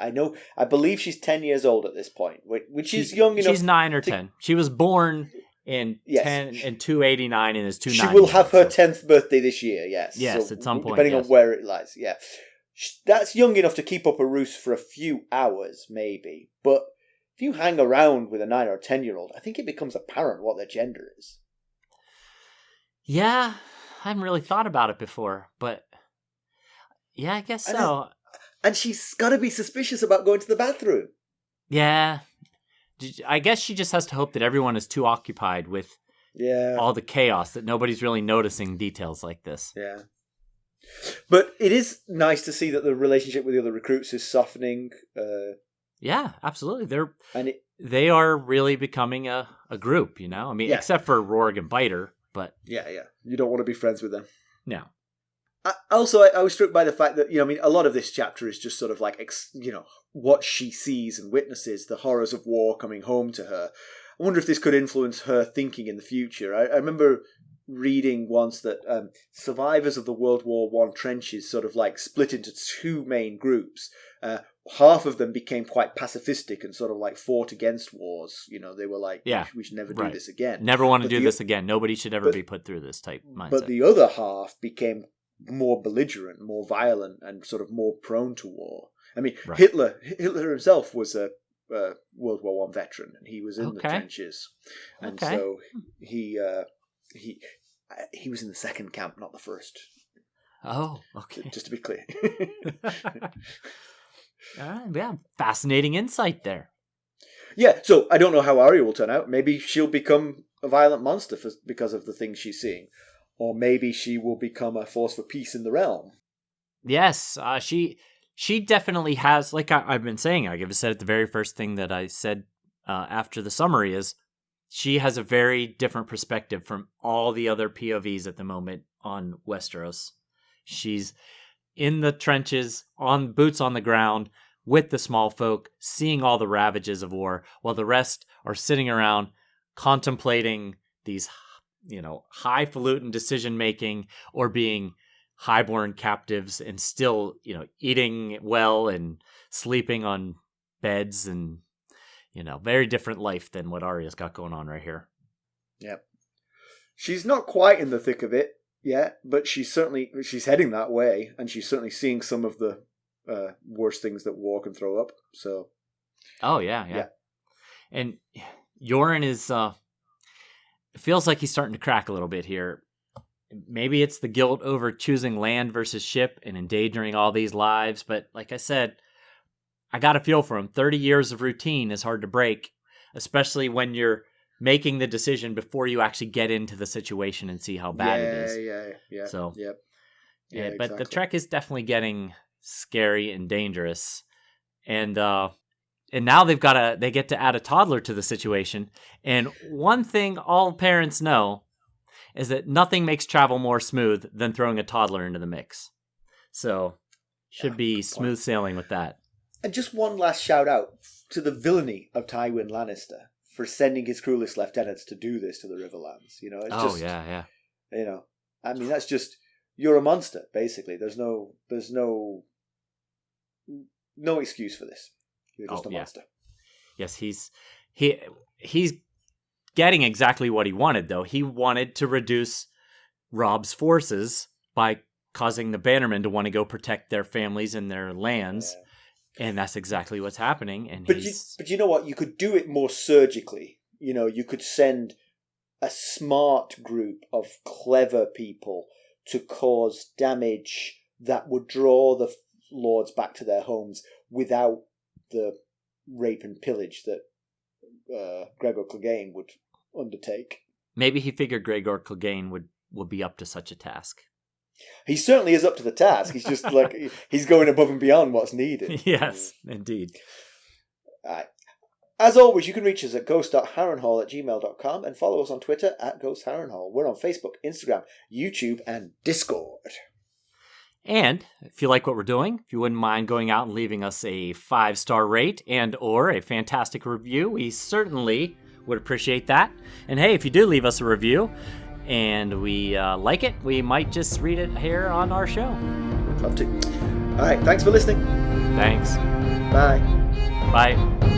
I believe she's 10 years old at this point, which is young enough. She's 9 or 10. She was born in 289 and is 290. She will have her 10th birthday this year, yes. Yes, so, at some point, depending on where it lies, yeah. that's young enough to keep up a roost for a few hours, maybe. But if you hang around with a 9 or 10-year-old, I think it becomes apparent what their gender is. Yeah, I haven't really thought about it before, but yeah, I guess so. And she's got to be suspicious about going to the bathroom. Yeah. I guess she just has to hope that everyone is too occupied with all the chaos that nobody's really noticing details like this. Yeah. But it is nice to see that the relationship with the other recruits is softening. Yeah, absolutely. They are really becoming a group, you know? I mean, except for Rorg and Biter, but... Yeah. You don't want to be friends with them. No. I was struck by the fact that, a lot of this chapter is just sort of like, what she sees and witnesses, the horrors of war coming home to her. I wonder if this could influence her thinking in the future. I remember reading once that survivors of the World War I trenches sort of like split into two main groups. Half of them became quite pacifistic and sort of like fought against wars. They were like, we should never do this again. Never want to do this again. Nobody should ever be put through this type mindset. But the other half became more belligerent, more violent, and sort of more prone to war. I mean, Hitler himself was a World War I veteran, and he was in the trenches, and so he was in the second camp, not the first. Oh, okay. Just to be clear. Yeah, fascinating insight there. Yeah, so I don't know how Arya will turn out. Maybe she'll become a violent monster because of the things she's seeing. Or maybe she will become a force for peace in the realm. Yes, she definitely has, like I've been saying, I said it the very first thing that I said after the summary is, she has a very different perspective from all the other POVs at the moment on Westeros. She's in the trenches, on boots on the ground, with the small folk, seeing all the ravages of war, while the rest are sitting around contemplating these highfalutin decision-making or being highborn captives and still, eating well and sleeping on beds and, very different life than what Arya's got going on right here. Yep. She's not quite in the thick of it yet, but she's heading that way, and she's certainly seeing some of the worst things that war can throw up, so. Oh, yeah. And Yoren is... It feels like he's starting to crack a little bit here. Maybe it's the guilt over choosing land versus ship and endangering all these lives, but like I said, I got a feel for him. 30 years of routine is hard to break, especially when you're making the decision before you actually get into the situation and see how bad it is. Yeah. So, yep. Yeah, but exactly. The trek is definitely getting scary and dangerous. And now they get to add a toddler to the situation. And one thing all parents know is that nothing makes travel more smooth than throwing a toddler into the mix. So should be smooth sailing with that. And just one last shout out to the villainy of Tywin Lannister for sending his cruelest lieutenants to do this to the Riverlands. Yeah. I mean, that's just, you're a monster, basically. There's no excuse for this. You're just a monster. Yes, he's getting exactly what he wanted, though. He wanted to reduce Robb's forces by causing the Bannermen to want to go protect their families and their lands, and that's exactly what's happening. And but you know what? You could do it more surgically. You could send a smart group of clever people to cause damage that would draw the lords back to their homes without the rape and pillage that Gregor Clegane would undertake. Maybe he figured Gregor Clegane would be up to such a task. He certainly is up to the task. He's just like, he's going above and beyond what's needed. Yes, indeed. As always, you can reach us at ghost.harrenhall@gmail.com and follow us on Twitter @GhostHarrenhall. We're on Facebook, Instagram, YouTube, and Discord. And if you like what we're doing, if you wouldn't mind going out and leaving us a 5-star rate and or a fantastic review, we certainly would appreciate that. And hey, if you do leave us a review and we like it, we might just read it here on our show. Love to. All right, thanks for listening. Thanks. Bye. Bye.